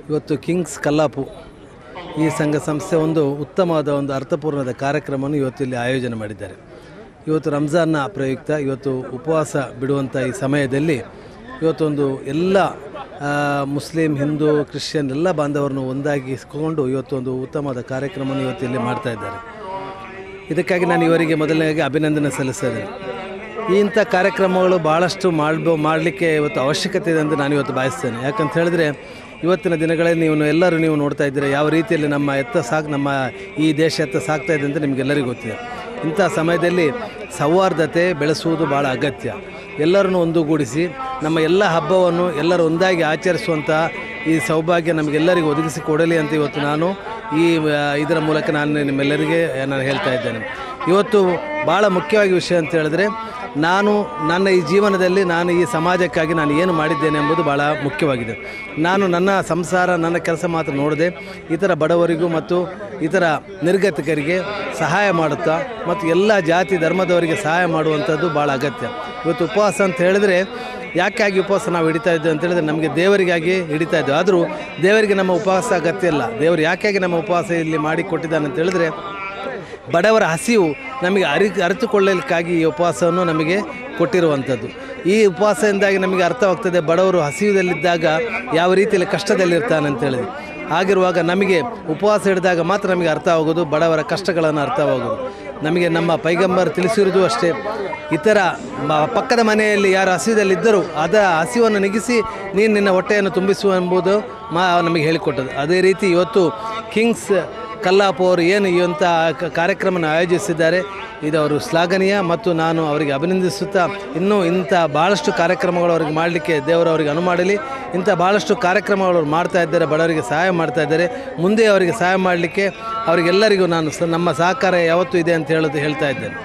ಇವತ್ತು ಕಿಂಗ್ಸ್ ಕಲ್ಲಾಪು ಈ ಸಂಘ ಸಂಸ್ಥೆ ಒಂದು ಉತ್ತಮವಾದ ಒಂದು ಅರ್ಥಪೂರ್ಣದ ಕಾರ್ಯಕ್ರಮವನ್ನು ಇವತ್ತು ಇಲ್ಲಿ ಆಯೋಜನೆ ಮಾಡಿದ್ದಾರೆ. ಇವತ್ತು ರಂಜಾನ್ನ ಪ್ರಯುಕ್ತ ಇವತ್ತು ಉಪವಾಸ ಬಿಡುವಂಥ ಈ ಸಮಯದಲ್ಲಿ ಇವತ್ತೊಂದು ಎಲ್ಲ ಮುಸ್ಲಿಂ, ಹಿಂದೂ, ಕ್ರಿಶ್ಚಿಯನ್ ಎಲ್ಲ ಬಾಂಧವರನ್ನು ಒಂದಾಗಿಸಿಕೊಂಡು ಇವತ್ತೊಂದು ಉತ್ತಮವಾದ ಕಾರ್ಯಕ್ರಮವನ್ನು ಇವತ್ತು ಇಲ್ಲಿ ಮಾಡ್ತಾ ಇದ್ದಾರೆ. ಇದಕ್ಕಾಗಿ ನಾನು ಇವರಿಗೆ ಮೊದಲನೇದಾಗಿ ಅಭಿನಂದನೆ ಸಲ್ಲಿಸಿದ್ದೇನೆ. ಇಂಥ ಕಾರ್ಯಕ್ರಮಗಳು ಭಾಳಷ್ಟು ಮಾಡಲಿಕ್ಕೆ ಇವತ್ತು ಅವಶ್ಯಕತೆ ಇದೆ ಅಂತ ನಾನು ಇವತ್ತು ಭಾವಿಸ್ತೇನೆ. ಯಾಕಂತ ಹೇಳಿದ್ರೆ ಇವತ್ತಿನ ದಿನಗಳಲ್ಲಿ ಎಲ್ಲರೂ ನೀವು ನೋಡ್ತಾ ಇದ್ದೀರಾ ಯಾವ ರೀತಿಯಲ್ಲಿ ನಮ್ಮ ಈ ದೇಶ ಸಾಗ್ತಾ ಇದೆ ಅಂತ ನಿಮಗೆಲ್ಲರಿಗೂ ಗೊತ್ತಿದೆ. ಇಂಥ ಸಮಯದಲ್ಲಿ ಸೌಹಾರ್ದತೆ ಬೆಳೆಸುವುದು ಭಾಳ ಅಗತ್ಯ. ಎಲ್ಲರನ್ನು ಒಂದುಗೂಡಿಸಿ ನಮ್ಮ ಎಲ್ಲ ಹಬ್ಬವನ್ನು ಎಲ್ಲರೂ ಒಂದಾಗಿ ಆಚರಿಸುವಂಥ ಈ ಸೌಭಾಗ್ಯ ನಮಗೆಲ್ಲರಿಗೂ ಒದಗಿಸಿಕೊಡಲಿ ಅಂತ ಇವತ್ತು ನಾನು ಇದರ ಮೂಲಕ ನಿಮ್ಮೆಲ್ಲರಿಗೆ ನಾನು ಹೇಳ್ತಾ ಇದ್ದೇನೆ. ಇವತ್ತು ಭಾಳ ಮುಖ್ಯವಾಗಿ ವಿಷಯ ಅಂತ ಹೇಳಿದ್ರೆ ನನ್ನ ಈ ಜೀವನದಲ್ಲಿ ಈ ಸಮಾಜಕ್ಕಾಗಿ ನಾನು ಏನು ಮಾಡಿದ್ದೇನೆ ಎಂಬುದು ಭಾಳ ಮುಖ್ಯವಾಗಿದೆ. ನನ್ನ ಸಂಸಾರ, ನನ್ನ ಕೆಲಸ ಮಾತ್ರ ನೋಡದೆ ಇತರ ಬಡವರಿಗೂ ಮತ್ತು ಇತರ ನಿರ್ಗತಿಕರಿಗೆ ಸಹಾಯ ಮಾಡುತ್ತಾ ಮತ್ತು ಎಲ್ಲ ಜಾತಿ ಧರ್ಮದವರಿಗೆ ಸಹಾಯ ಮಾಡುವಂಥದ್ದು ಭಾಳ ಅಗತ್ಯ. ಇವತ್ತು ಉಪವಾಸ ಅಂತ ಹೇಳಿದ್ರೆ ಯಾಕಾಗಿ ಉಪವಾಸ ನಾವು ಹಿಡಿತಾ ಇದ್ದೇವೆ ಅಂತ ಹೇಳಿದ್ರೆ ನಮಗೆ ದೇವರಿಗಾಗಿ ಹಿಡಿತಾ ಇದ್ದೇವೆ. ಆದರೂ ದೇವರಿಗೆ ನಮ್ಮ ಉಪವಾಸ ಅಗತ್ಯ ಇಲ್ಲ. ದೇವರು ಯಾಕಾಗಿ ನಮ್ಮ ಉಪವಾಸ ಇಲ್ಲಿ ಮಾಡಿಕೊಟ್ಟಿದ್ದಾನೆ ಅಂತ ಹೇಳಿದ್ರೆ ಬಡವರ ಹಸಿವು ನಮಗೆ ಅರಿತುಕೊಳ್ಳಲಿಕ್ಕಾಗಿ ಈ ಉಪವಾಸವನ್ನು ನಮಗೆ ಕೊಟ್ಟಿರುವಂಥದ್ದು. ಈ ಉಪವಾಸದಿಂದಾಗಿ ನಮಗೆ ಅರ್ಥವಾಗ್ತದೆ ಬಡವರು ಹಸಿವಿನಲ್ಲಿದ್ದಾಗ ಯಾವ ರೀತಿಯಲ್ಲಿ ಕಷ್ಟದಲ್ಲಿರ್ತಾನೆ ಅಂತೇಳಿದೆ. ಹಾಗಿರುವಾಗ ನಮಗೆ ಉಪವಾಸ ಹಿಡಿದಾಗ ಮಾತ್ರ ನಮಗೆ ಅರ್ಥವಾಗೋದು ಬಡವರ ಕಷ್ಟಗಳನ್ನು ಅರ್ಥವಾಗೋದು. ನಮಗೆ ನಮ್ಮ ಪೈಗಂಬರ್ ತಿಳಿಸಿರುವುದು ಅಷ್ಟೇ, ಇತರ ಪಕ್ಕದ ಮನೆಯಲ್ಲಿ ಯಾರು ಹಸಿವಿನಲ್ಲಿದ್ದರೂ ಅದರ ಹಸಿವನ್ನು ನೀಗಿಸಿ ನೀನು ನಿನ್ನ ಹೊಟ್ಟೆಯನ್ನು ತುಂಬಿಸುವ ಎಂಬುದು ನಮಗೆ ಹೇಳಿಕೊಟ್ಟದು. ಅದೇ ರೀತಿ ಇವತ್ತು ಕಿಂಗ್ಸ್ ಕಲ್ಲಾಪು ಅವರು ಏನು ಇಂಥ ಕಾರ್ಯಕ್ರಮವನ್ನು ಆಯೋಜಿಸಿದ್ದಾರೆ, ಇದು ಅವರು ಶ್ಲಾಘನೀಯ ಮತ್ತು ನಾನು ಅವರಿಗೆ ಅಭಿನಂದಿಸುತ್ತಾ ಇನ್ನೂ ಇಂಥ ಭಾಳಷ್ಟು ಕಾರ್ಯಕ್ರಮಗಳು ಅವ್ರಿಗೆ ಮಾಡಲಿಕ್ಕೆ ದೇವರು ಅವರಿಗೆ ಅನುಮಾಡಲಿ. ಇಂಥ ಭಾಳಷ್ಟು ಕಾರ್ಯಕ್ರಮಗಳು ಅವ್ರು ಮಾಡ್ತಾ ಇದ್ದಾರೆ, ಬಡವರಿಗೆ ಸಹಾಯ ಮಾಡ್ತಾ ಇದ್ದಾರೆ. ಮುಂದೆ ಅವರಿಗೆ ಸಹಾಯ ಮಾಡಲಿಕ್ಕೆ ಅವರಿಗೆಲ್ಲರಿಗೂ ನಮ್ಮ ಸಹಕಾರ ಯಾವತ್ತೂ ಇದೆ ಅಂತ ಹೇಳ್ತಾ ಇದ್ದೇನೆ.